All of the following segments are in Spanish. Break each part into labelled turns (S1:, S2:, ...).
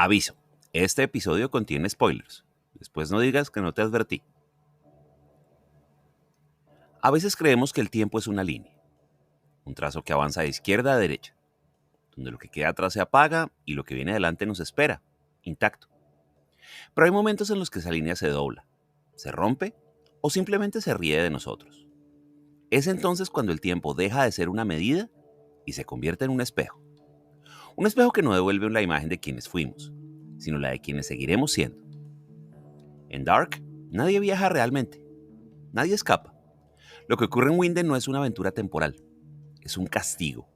S1: Aviso, este episodio contiene spoilers. Después no digas que no te advertí. A veces creemos que el tiempo es una línea, un trazo que avanza de izquierda a derecha, donde lo que queda atrás se apaga y lo que viene adelante nos espera, intacto. Pero hay momentos en los que esa línea se dobla, se rompe o simplemente se ríe de nosotros. Es entonces cuando el tiempo deja de ser una medida y se convierte en un espejo. Un espejo que no devuelve la imagen de quienes fuimos, sino la de quienes seguiremos siendo. En Dark, nadie viaja realmente, nadie escapa. Lo que ocurre en Winden no es una aventura temporal, es un castigo,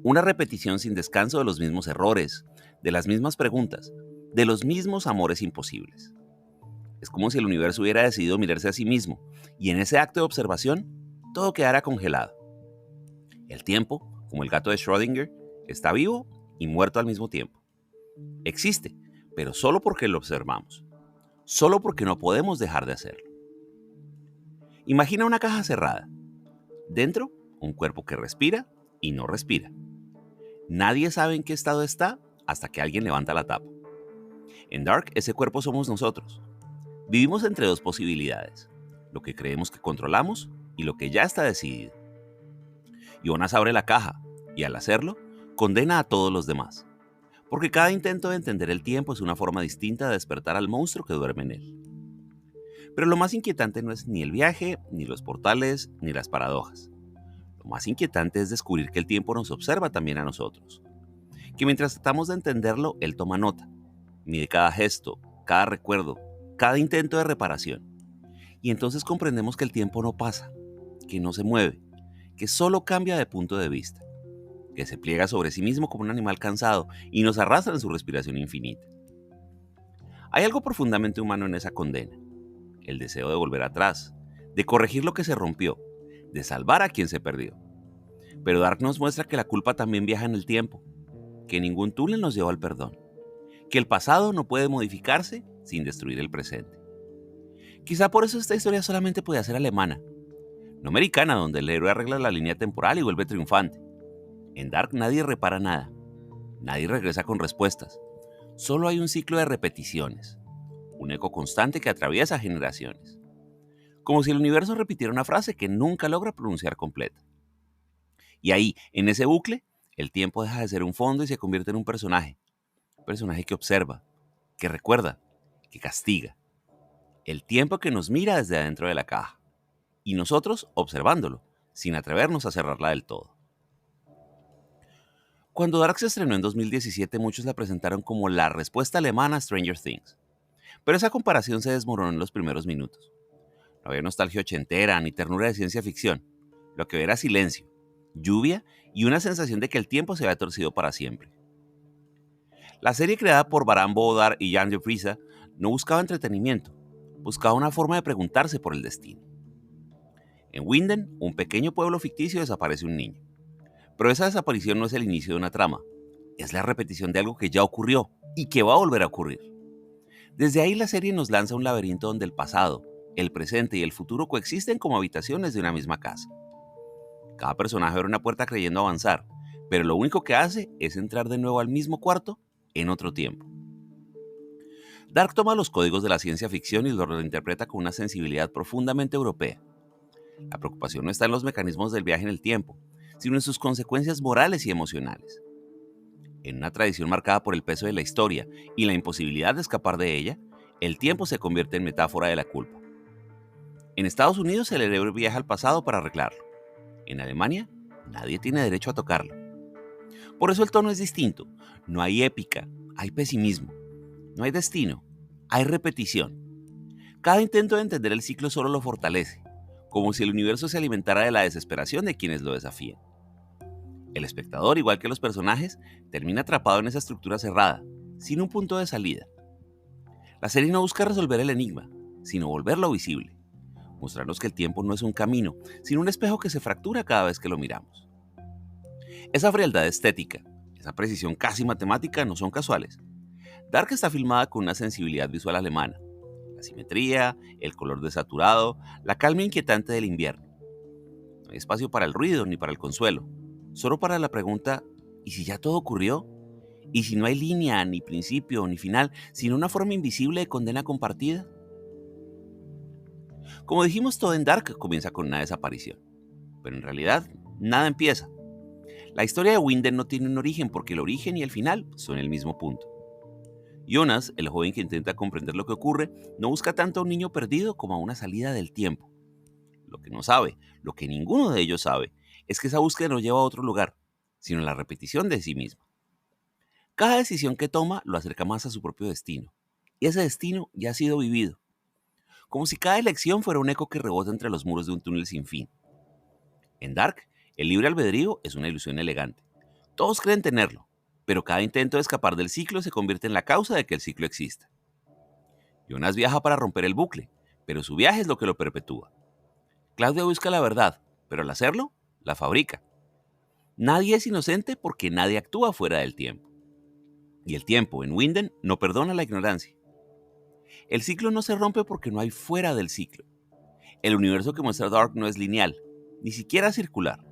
S1: una repetición sin descanso de los mismos errores, de las mismas preguntas, de los mismos amores imposibles. Es como si el universo hubiera decidido mirarse a sí mismo, y en ese acto de observación, todo quedara congelado. El tiempo, como el gato de Schrödinger, está vivo y muerto al mismo tiempo. Existe, pero solo porque lo observamos, solo porque no podemos dejar de hacerlo. Imagina una caja cerrada. Dentro, un cuerpo que respira y no respira. Nadie sabe en qué estado está hasta que alguien levanta la tapa. En Dark, ese cuerpo somos nosotros. Vivimos entre dos posibilidades, lo que creemos que controlamos y lo que ya está decidido. Jonas abre la caja y al hacerlo, condena a todos los demás, porque cada intento de entender el tiempo es una forma distinta de despertar al monstruo que duerme en él. Pero lo más inquietante no es ni el viaje, ni los portales, ni las paradojas. Lo más inquietante es descubrir que el tiempo nos observa también a nosotros. Que mientras tratamos de entenderlo, él toma nota, mide cada gesto, cada recuerdo, cada intento de reparación. Y entonces comprendemos que el tiempo no pasa, que no se mueve, que solo cambia de punto de vista, que se pliega sobre sí mismo como un animal cansado y nos arrastra en su respiración infinita. Hay algo profundamente humano en esa condena, el deseo de volver atrás, de corregir lo que se rompió, de salvar a quien se perdió. Pero Dark nos muestra que la culpa también viaja en el tiempo, que ningún túnel nos lleva al perdón, que el pasado no puede modificarse sin destruir el presente. Quizá por eso esta historia solamente podía ser alemana, no americana, donde el héroe arregla la línea temporal y vuelve triunfante. En Dark nadie repara nada, nadie regresa con respuestas, solo hay un ciclo de repeticiones, un eco constante que atraviesa generaciones. Como si el universo repitiera una frase que nunca logra pronunciar completa. Y ahí, en ese bucle, el tiempo deja de ser un fondo y se convierte en un personaje que observa, que recuerda, que castiga. El tiempo que nos mira desde adentro de la caja. Y nosotros observándolo, sin atrevernos a cerrarla del todo. Cuando Dark se estrenó en 2017, muchos la presentaron como la respuesta alemana a Stranger Things. Pero esa comparación se desmoronó en los primeros minutos. No había nostalgia ochentera ni ternura de ciencia ficción. Lo que era silencio, lluvia y una sensación de que el tiempo se había torcido para siempre. La serie creada por Baran Bodar y Jan de Friese no buscaba entretenimiento, buscaba una forma de preguntarse por el destino. En Winden, un pequeño pueblo ficticio, desaparece un niño. Pero esa desaparición no es el inicio de una trama, es la repetición de algo que ya ocurrió y que va a volver a ocurrir. Desde ahí la serie nos lanza un laberinto donde el pasado, el presente y el futuro coexisten como habitaciones de una misma casa. Cada personaje abre una puerta creyendo avanzar, pero lo único que hace es entrar de nuevo al mismo cuarto en otro tiempo. Dark toma los códigos de la ciencia ficción y los reinterpreta con una sensibilidad profundamente europea. La preocupación no está en los mecanismos del viaje en el tiempo, sino en sus consecuencias morales y emocionales. En una tradición marcada por el peso de la historia y la imposibilidad de escapar de ella, el tiempo se convierte en metáfora de la culpa. En Estados Unidos el héroe viaja al pasado para arreglarlo. En Alemania, nadie tiene derecho a tocarlo. Por eso el tono es distinto. No hay épica, hay pesimismo. No hay destino, hay repetición. Cada intento de entender el ciclo solo lo fortalece, como si el universo se alimentara de la desesperación de quienes lo desafían. El espectador, igual que los personajes, termina atrapado en esa estructura cerrada, sin un punto de salida. La serie no busca resolver el enigma, sino volverlo visible. Mostrarnos que el tiempo no es un camino, sino un espejo que se fractura cada vez que lo miramos. Esa frialdad estética, esa precisión casi matemática no son casuales. Dark está filmada con una sensibilidad visual alemana. La simetría, el color desaturado, la calma inquietante del invierno. No hay espacio para el ruido ni para el consuelo, solo para la pregunta, ¿y si ya todo ocurrió? ¿Y si no hay línea, ni principio, ni final, sino una forma invisible de condena compartida? Como dijimos, todo en Dark comienza con una desaparición, pero en realidad nada empieza. La historia de Winden no tiene un origen porque el origen y el final son el mismo punto. Jonas, el joven que intenta comprender lo que ocurre, no busca tanto a un niño perdido como a una salida del tiempo. Lo que no sabe, lo que ninguno de ellos sabe, es que esa búsqueda no lleva a otro lugar, sino a la repetición de sí mismo. Cada decisión que toma lo acerca más a su propio destino, y ese destino ya ha sido vivido, como si cada elección fuera un eco que rebota entre los muros de un túnel sin fin. En Dark, el libre albedrío es una ilusión elegante. Todos creen tenerlo, pero cada intento de escapar del ciclo se convierte en la causa de que el ciclo exista. Jonas viaja para romper el bucle, pero su viaje es lo que lo perpetúa. Claudia busca la verdad, pero al hacerlo, la fabrica. Nadie es inocente porque nadie actúa fuera del tiempo. Y el tiempo, en Winden, no perdona la ignorancia. El ciclo no se rompe porque no hay fuera del ciclo. El universo que muestra Dark no es lineal, ni siquiera circular.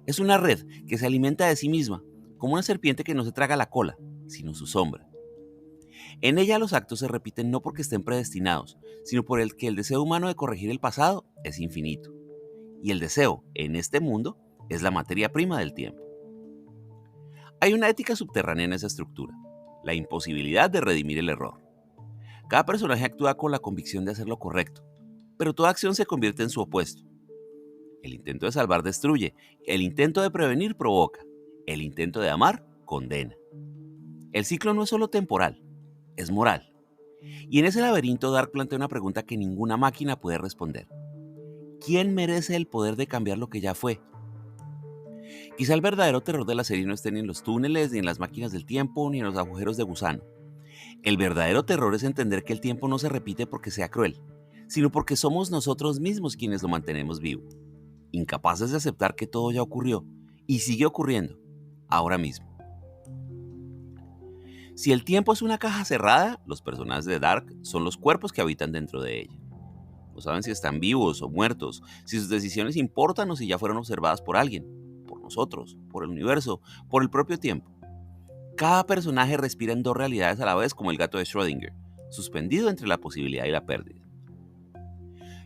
S1: Es una red que se alimenta de sí misma, como una serpiente que no se traga la cola, sino su sombra. En ella los actos se repiten no porque estén predestinados, sino por el que el deseo humano de corregir el pasado es infinito. Y el deseo, en este mundo, es la materia prima del tiempo. Hay una ética subterránea en esa estructura, la imposibilidad de redimir el error. Cada personaje actúa con la convicción de hacer lo correcto, pero toda acción se convierte en su opuesto. El intento de salvar destruye, el intento de prevenir provoca, el intento de amar condena. El ciclo no es solo temporal, es moral. Y en ese laberinto Dark plantea una pregunta que ninguna máquina puede responder. ¿Quién merece el poder de cambiar lo que ya fue? Quizá el verdadero terror de la serie no esté ni en los túneles, ni en las máquinas del tiempo, ni en los agujeros de gusano. El verdadero terror es entender que el tiempo no se repite porque sea cruel, sino porque somos nosotros mismos quienes lo mantenemos vivo, incapaces de aceptar que todo ya ocurrió y sigue ocurriendo, ahora mismo. Si el tiempo es una caja cerrada, los personajes de Dark son los cuerpos que habitan dentro de ella. No saben si están vivos o muertos, si sus decisiones importan o si ya fueron observadas por alguien, por nosotros, por el universo, por el propio tiempo. Cada personaje respira en dos realidades a la vez como el gato de Schrödinger, suspendido entre la posibilidad y la pérdida.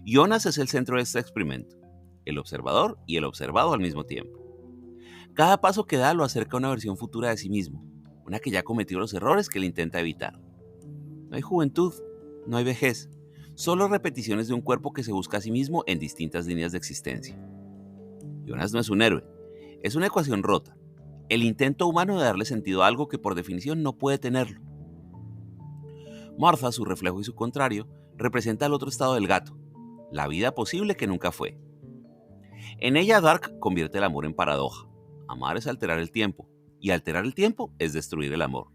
S1: Jonas es el centro de este experimento, el observador y el observado al mismo tiempo. Cada paso que da lo acerca a una versión futura de sí mismo, una que ya cometió los errores que él intenta evitar. No hay juventud, no hay vejez, solo repeticiones de un cuerpo que se busca a sí mismo en distintas líneas de existencia. Jonas no es un héroe, es una ecuación rota, el intento humano de darle sentido a algo que por definición no puede tenerlo. Martha, su reflejo y su contrario, representa el otro estado del gato, la vida posible que nunca fue. En ella Dark convierte el amor en paradoja. Amar es alterar el tiempo, y alterar el tiempo es destruir el amor.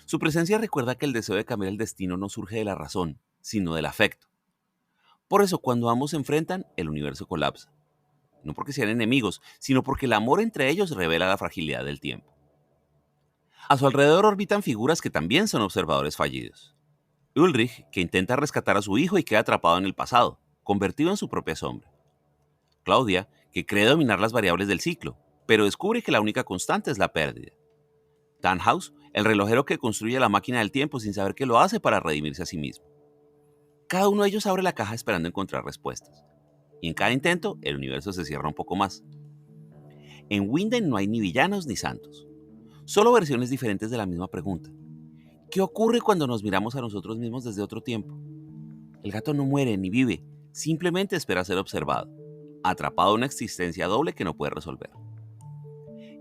S1: Su presencia recuerda que el deseo de cambiar el destino no surge de la razón, sino del afecto. Por eso, cuando ambos se enfrentan, el universo colapsa. No porque sean enemigos, sino porque el amor entre ellos revela la fragilidad del tiempo. A su alrededor orbitan figuras que también son observadores fallidos. Ulrich, que intenta rescatar a su hijo y queda atrapado en el pasado, convertido en su propia sombra. Claudia, que cree dominar las variables del ciclo, pero descubre que la única constante es la pérdida. Tannhaus, el relojero que construye la máquina del tiempo sin saber que lo hace para redimirse a sí mismo. Cada uno de ellos abre la caja esperando encontrar respuestas. Y en cada intento, el universo se cierra un poco más. En Winden no hay ni villanos ni santos, solo versiones diferentes de la misma pregunta. ¿Qué ocurre cuando nos miramos a nosotros mismos desde otro tiempo? El gato no muere ni vive, simplemente espera ser observado, atrapado en una existencia doble que no puede resolver.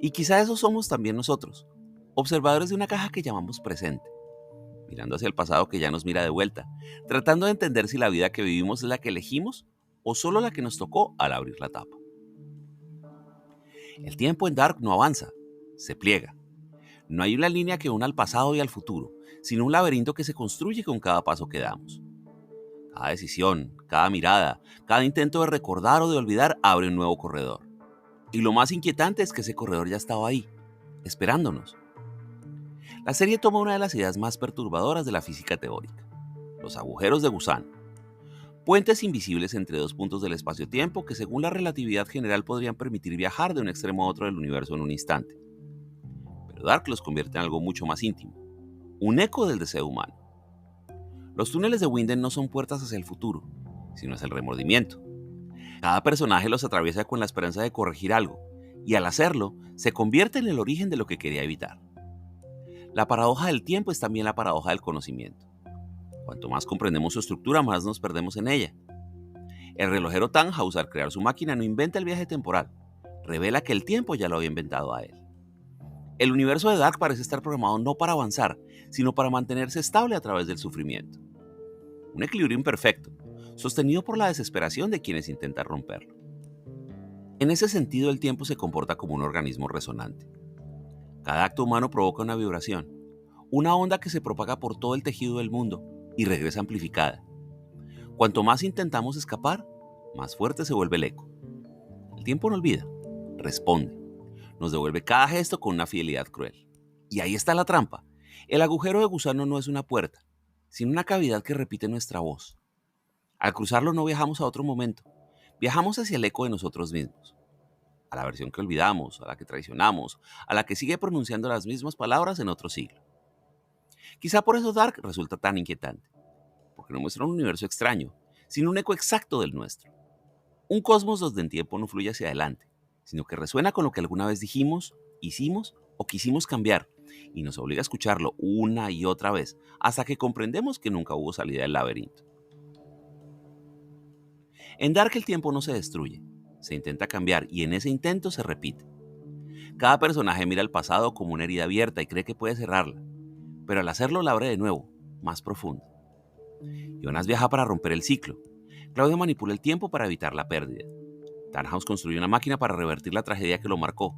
S1: Y quizá eso somos también nosotros, observadores de una caja que llamamos presente, mirando hacia el pasado que ya nos mira de vuelta, tratando de entender si la vida que vivimos es la que elegimos o solo la que nos tocó al abrir la tapa. El tiempo en Dark no avanza, se pliega. No hay una línea que una al pasado y al futuro, sino un laberinto que se construye con cada paso que damos. Cada decisión, cada mirada, cada intento de recordar o de olvidar abre un nuevo corredor. Y lo más inquietante es que ese corredor ya estaba ahí, esperándonos. La serie toma una de las ideas más perturbadoras de la física teórica, los agujeros de gusano. Puentes invisibles entre dos puntos del espacio-tiempo que según la relatividad general podrían permitir viajar de un extremo a otro del universo en un instante. Pero pero Dark los convierte en algo mucho más íntimo, un eco del deseo humano. Los túneles de Winden no son puertas hacia el futuro, sino hacia el remordimiento. Cada personaje los atraviesa con la esperanza de corregir algo, y al hacerlo, se convierte en el origen de lo que quería evitar. La paradoja del tiempo es también la paradoja del conocimiento. Cuanto más comprendemos su estructura, más nos perdemos en ella. El relojero Tannhaus, al crear su máquina, no inventa el viaje temporal, revela que el tiempo ya lo había inventado a él. El universo de Dark parece estar programado no para avanzar, sino para mantenerse estable a través del sufrimiento. Un equilibrio imperfecto, sostenido por la desesperación de quienes intentan romperlo. En ese sentido, el tiempo se comporta como un organismo resonante. Cada acto humano provoca una vibración, una onda que se propaga por todo el tejido del mundo y regresa amplificada. Cuanto más intentamos escapar, más fuerte se vuelve el eco. El tiempo no olvida, responde. Nos devuelve cada gesto con una fidelidad cruel. Y ahí está la trampa. El agujero de gusano no es una puerta, sino una cavidad que repite nuestra voz. Al cruzarlo no viajamos a otro momento, viajamos hacia el eco de nosotros mismos. A la versión que olvidamos, a la que traicionamos, a la que sigue pronunciando las mismas palabras en otro siglo. Quizá por eso Dark resulta tan inquietante, porque no muestra un universo extraño, sino un eco exacto del nuestro. Un cosmos donde el tiempo no fluye hacia adelante, sino que resuena con lo que alguna vez dijimos, hicimos o quisimos cambiar, y nos obliga a escucharlo una y otra vez, hasta que comprendemos que nunca hubo salida del laberinto. En Dark el tiempo no se destruye, se intenta cambiar y en ese intento se repite. Cada personaje mira al pasado como una herida abierta y cree que puede cerrarla, pero al hacerlo la abre de nuevo, más profundo. Jonas viaja para romper el ciclo. Claudio manipula el tiempo para evitar la pérdida. Tannhaus construye una máquina para revertir la tragedia que lo marcó.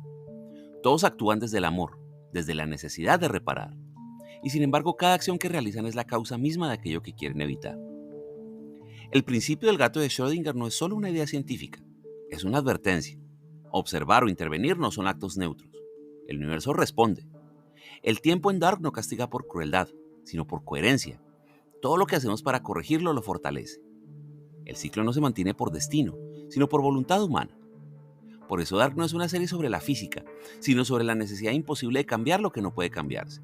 S1: Todos actúan desde el amor, desde la necesidad de reparar. Y sin embargo, cada acción que realizan es la causa misma de aquello que quieren evitar. El principio del gato de Schrödinger no es solo una idea científica, es una advertencia. Observar o intervenir no son actos neutros. El universo responde. El tiempo en Dark no castiga por crueldad, sino por coherencia. Todo lo que hacemos para corregirlo lo fortalece. El ciclo no se mantiene por destino, sino por voluntad humana. Por eso Dark no es una serie sobre la física, sino sobre la necesidad imposible de cambiar lo que no puede cambiarse.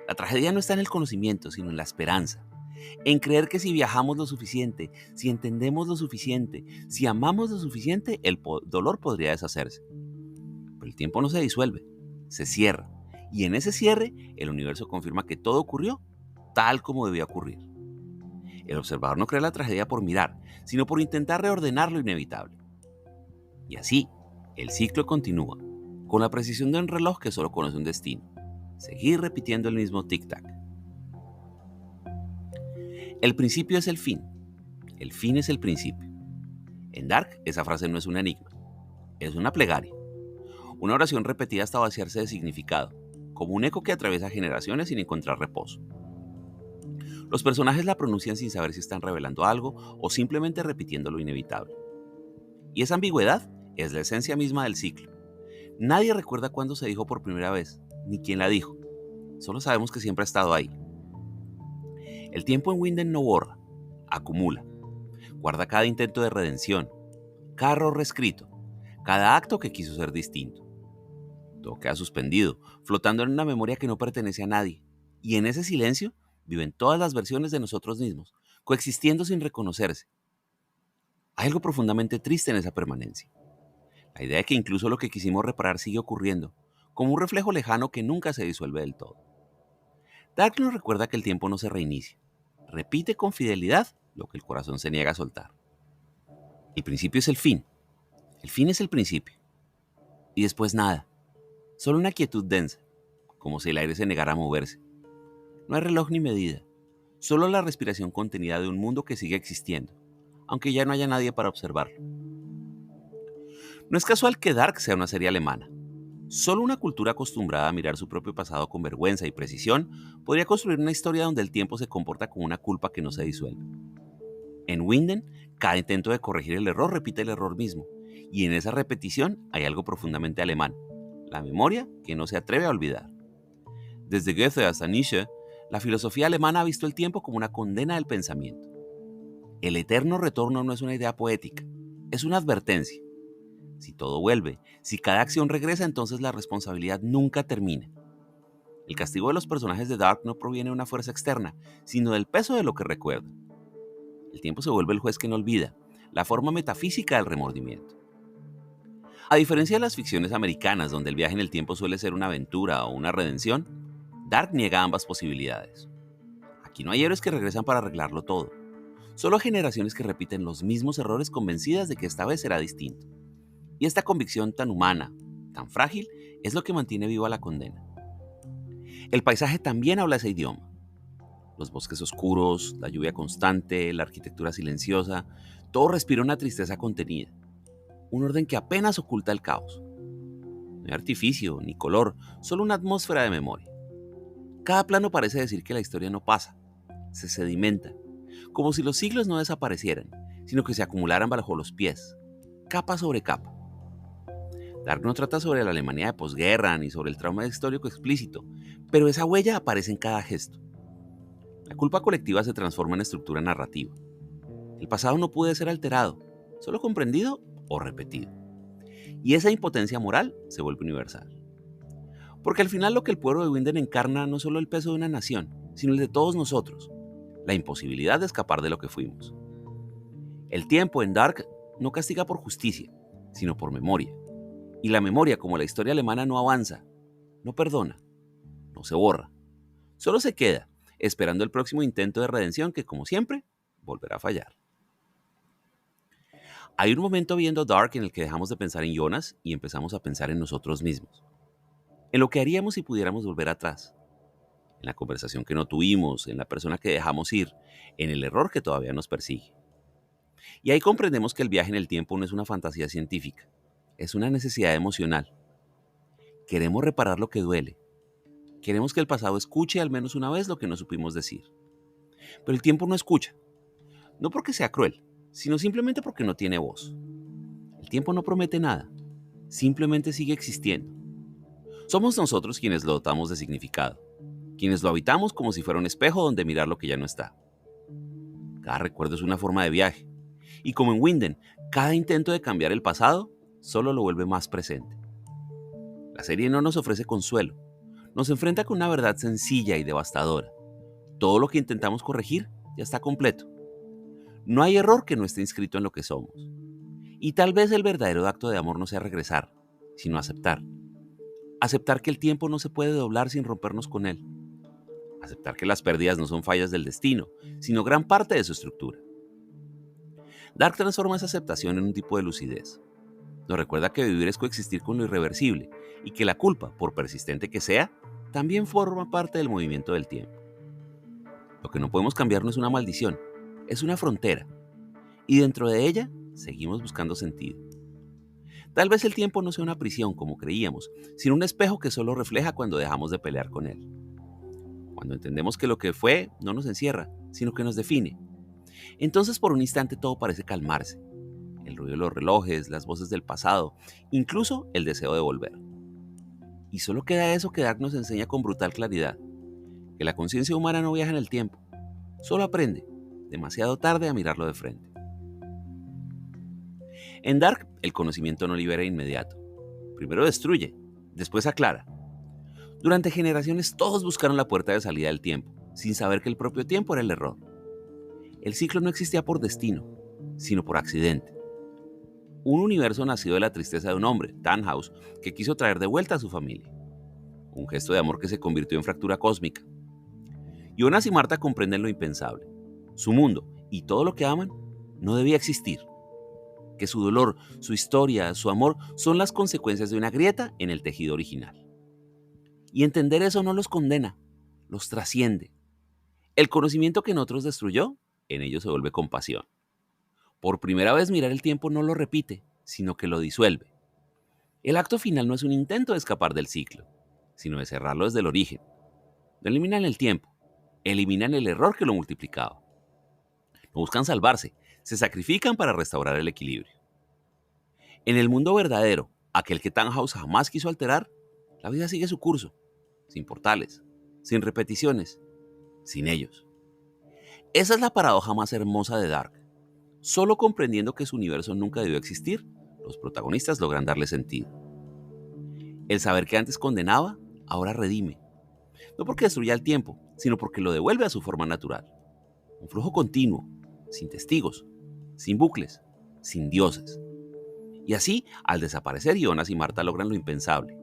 S1: La tragedia no está en el conocimiento, sino en la esperanza. En creer que si viajamos lo suficiente, si entendemos lo suficiente, si amamos lo suficiente, el dolor podría deshacerse. Pero el tiempo no se disuelve, se cierra. Y en ese cierre, el universo confirma que todo ocurrió tal como debía ocurrir. El observador no crea la tragedia por mirar, sino por intentar reordenar lo inevitable. Y así, el ciclo continúa, con la precisión de un reloj que solo conoce un destino: seguir repitiendo el mismo tic-tac. El principio es el fin es el principio. En Dark, esa frase no es un enigma, es una plegaria, una oración repetida hasta vaciarse de significado, como un eco que atraviesa generaciones sin encontrar reposo. Los personajes la pronuncian sin saber si están revelando algo o simplemente repitiendo lo inevitable. Y esa ambigüedad es la esencia misma del ciclo. Nadie recuerda cuándo se dijo por primera vez, ni quién la dijo. Solo sabemos que siempre ha estado ahí. El tiempo en Winden no borra, acumula. Guarda cada intento de redención, cada error reescrito, cada acto que quiso ser distinto. Todo queda suspendido, flotando en una memoria que no pertenece a nadie. Y en ese silencio viven todas las versiones de nosotros mismos, coexistiendo sin reconocerse. Hay algo profundamente triste en esa permanencia. La idea de que incluso lo que quisimos reparar sigue ocurriendo, como un reflejo lejano que nunca se disuelve del todo. Dark nos recuerda que el tiempo no se reinicia. Repite con fidelidad lo que el corazón se niega a soltar. El principio es el fin es el principio. Y después nada, solo una quietud densa, como si el aire se negara a moverse. No hay reloj ni medida, solo la respiración contenida de un mundo que sigue existiendo, aunque ya no haya nadie para observarlo. No es casual que Dark sea una serie alemana. Solo una cultura acostumbrada a mirar su propio pasado con vergüenza y precisión podría construir una historia donde el tiempo se comporta como una culpa que no se disuelve. En Winden, cada intento de corregir el error repite el error mismo, y en esa repetición hay algo profundamente alemán: la memoria que no se atreve a olvidar. Desde Goethe hasta Nietzsche, la filosofía alemana ha visto el tiempo como una condena del pensamiento. El eterno retorno no es una idea poética, es una advertencia. Si todo vuelve, si cada acción regresa, entonces la responsabilidad nunca termina. El castigo de los personajes de Dark no proviene de una fuerza externa, sino del peso de lo que recuerdan. El tiempo se vuelve el juez que no olvida, la forma metafísica del remordimiento. A diferencia de las ficciones americanas, donde el viaje en el tiempo suele ser una aventura o una redención, Dark niega ambas posibilidades. Aquí no hay héroes que regresan para arreglarlo todo, solo generaciones que repiten los mismos errores convencidas de que esta vez será distinto. Y esta convicción tan humana, tan frágil, es lo que mantiene viva la condena. El paisaje también habla ese idioma. Los bosques oscuros, la lluvia constante, la arquitectura silenciosa, todo respira una tristeza contenida, un orden que apenas oculta el caos. No hay artificio ni color, solo una atmósfera de memoria. Cada plano parece decir que la historia no pasa, se sedimenta, como si los siglos no desaparecieran, sino que se acumularan bajo los pies, capa sobre capa. Dark no trata sobre la Alemania de posguerra ni sobre el trauma histórico explícito, pero esa huella aparece en cada gesto. La culpa colectiva se transforma en estructura narrativa. El pasado no puede ser alterado, solo comprendido o repetido. Y esa impotencia moral se vuelve universal. Porque al final lo que el pueblo de Winden encarna no es solo el peso de una nación, sino el de todos nosotros, la imposibilidad de escapar de lo que fuimos. El tiempo en Dark no castiga por justicia, sino por memoria. Y la memoria, como la historia alemana, no avanza, no perdona, no se borra. Solo se queda, esperando el próximo intento de redención que, como siempre, volverá a fallar. Hay un momento viendo Dark en el que dejamos de pensar en Jonas y empezamos a pensar en nosotros mismos. En lo que haríamos si pudiéramos volver atrás. En la conversación que no tuvimos, en la persona que dejamos ir, en el error que todavía nos persigue. Y ahí comprendemos que el viaje en el tiempo no es una fantasía científica, es una necesidad emocional. Queremos reparar lo que duele. Queremos que el pasado escuche al menos una vez lo que no supimos decir. Pero el tiempo no escucha. No porque sea cruel, sino simplemente porque no tiene voz. El tiempo no promete nada, simplemente sigue existiendo. Somos nosotros quienes lo dotamos de significado, quienes lo habitamos como si fuera un espejo donde mirar lo que ya no está. Cada recuerdo es una forma de viaje, y como en Winden, cada intento de cambiar el pasado solo lo vuelve más presente. La serie no nos ofrece consuelo, nos enfrenta con una verdad sencilla y devastadora. Todo lo que intentamos corregir ya está completo. No hay error que no esté inscrito en lo que somos. Y tal vez el verdadero acto de amor no sea regresar, sino aceptar. Aceptar que el tiempo no se puede doblar sin rompernos con él. Aceptar que las pérdidas no son fallas del destino, sino gran parte de su estructura. Dark transforma esa aceptación en un tipo de lucidez. Nos recuerda que vivir es coexistir con lo irreversible y que la culpa, por persistente que sea, también forma parte del movimiento del tiempo. Lo que no podemos cambiar no es una maldición, es una frontera. Y dentro de ella, seguimos buscando sentido. Tal vez el tiempo no sea una prisión como creíamos, sino un espejo que solo refleja cuando dejamos de pelear con él. Cuando entendemos que lo que fue no nos encierra, sino que nos define. Entonces por un instante todo parece calmarse. El ruido de los relojes, las voces del pasado, incluso el deseo de volver. Y solo queda eso que Dark nos enseña con brutal claridad, que la conciencia humana no viaja en el tiempo, solo aprende, demasiado tarde, a mirarlo de frente. En Dark, el conocimiento no libera de inmediato. Primero destruye, después aclara. Durante generaciones todos buscaron la puerta de salida del tiempo, sin saber que el propio tiempo era el error. El ciclo no existía por destino, sino por accidente. Un universo nacido de la tristeza de un hombre, Tannhaus, que quiso traer de vuelta a su familia. Un gesto de amor que se convirtió en fractura cósmica. Jonas y Marta comprenden lo impensable. Su mundo y todo lo que aman no debía existir. Que su dolor, su historia, su amor son las consecuencias de una grieta en el tejido original. Y entender eso no los condena, los trasciende. El conocimiento que en otros destruyó, en ellos se vuelve compasión. Por primera vez mirar el tiempo no lo repite, sino que lo disuelve. El acto final no es un intento de escapar del ciclo, sino de cerrarlo desde el origen. No eliminan el tiempo, eliminan el error que lo multiplicaba. No buscan salvarse, se sacrifican para restaurar el equilibrio. En el mundo verdadero, aquel que Tannhaus jamás quiso alterar, la vida sigue su curso, sin portales, sin repeticiones, sin ellos. Esa es la paradoja más hermosa de Dark. Solo comprendiendo que su universo nunca debió existir, los protagonistas logran darle sentido. El saber que antes condenaba, ahora redime. No porque destruya el tiempo, sino porque lo devuelve a su forma natural. Un flujo continuo, sin testigos, sin bucles, sin dioses. Y así, al desaparecer, Jonas y Marta logran lo impensable.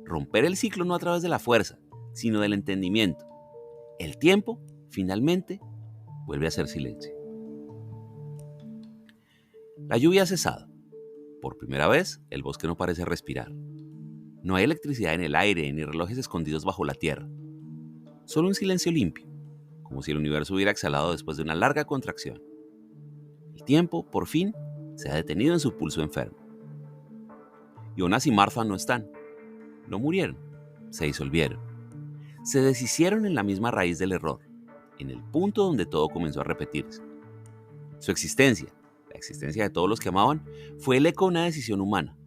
S1: Romper el ciclo no a través de la fuerza, sino del entendimiento. El tiempo, finalmente, vuelve a ser silencio. La lluvia ha cesado. Por primera vez, el bosque no parece respirar. No hay electricidad en el aire ni relojes escondidos bajo la tierra. Solo un silencio limpio, como si el universo hubiera exhalado después de una larga contracción. El tiempo, por fin, se ha detenido en su pulso enfermo. Jonas y Martha no están. No murieron. Se disolvieron. Se deshicieron en la misma raíz del error, en el punto donde todo comenzó a repetirse. Su existencia, la existencia de todos los que amaban, fue el eco de una decisión humana,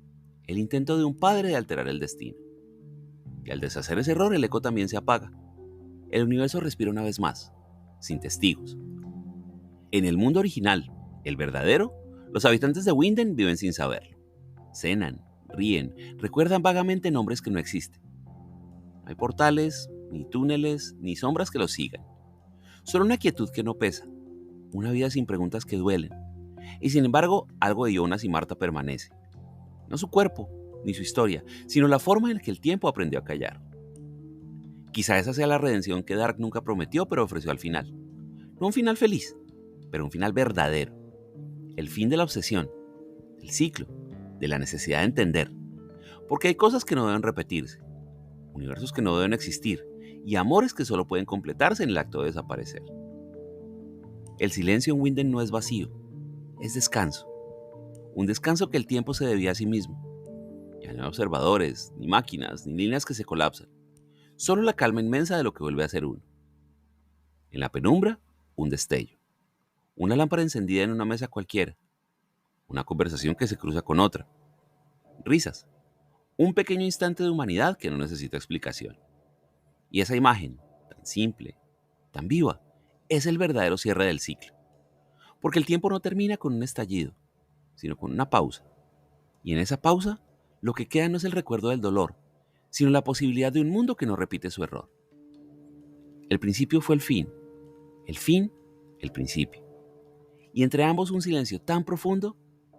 S1: el intento de un padre de alterar el destino. Y al deshacer ese error, el eco también se apaga. El universo respira una vez más, sin testigos. En el mundo original, el verdadero, los habitantes de Winden viven sin saberlo. Cenan, ríen, recuerdan vagamente nombres que no existen. No hay portales, ni túneles, ni sombras que los sigan. Solo una quietud que no pesa, una vida sin preguntas que duelen. Y sin embargo, algo de Jonas y Marta permanece. No su cuerpo, ni su historia, sino la forma en que el tiempo aprendió a callar. Quizá esa sea la redención que Dark nunca prometió, pero ofreció al final. No un final feliz, pero un final verdadero. El fin de la obsesión, del ciclo, de la necesidad de entender. Porque hay cosas que no deben repetirse, universos que no deben existir, y amores que solo pueden completarse en el acto de desaparecer. El silencio en Winden no es vacío, es descanso. Un descanso que el tiempo se debía a sí mismo. Ya no hay observadores, ni máquinas, ni líneas que se colapsan. Solo la calma inmensa de lo que vuelve a ser uno. En la penumbra, un destello. Una lámpara encendida en una mesa cualquiera. Una conversación que se cruza con otra. Risas. Un pequeño instante de humanidad que no necesita explicación. Y esa imagen, tan simple, tan viva, es el verdadero cierre del ciclo. Porque el tiempo no termina con un estallido, sino con una pausa. Y en esa pausa, lo que queda no es el recuerdo del dolor, sino la posibilidad de un mundo que no repite su error. El principio fue el fin, el principio. Y entre ambos un silencio tan profundo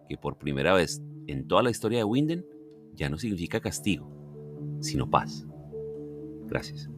S1: que por primera vez en toda la historia de Winden ya no significa castigo, sino paz. Gracias.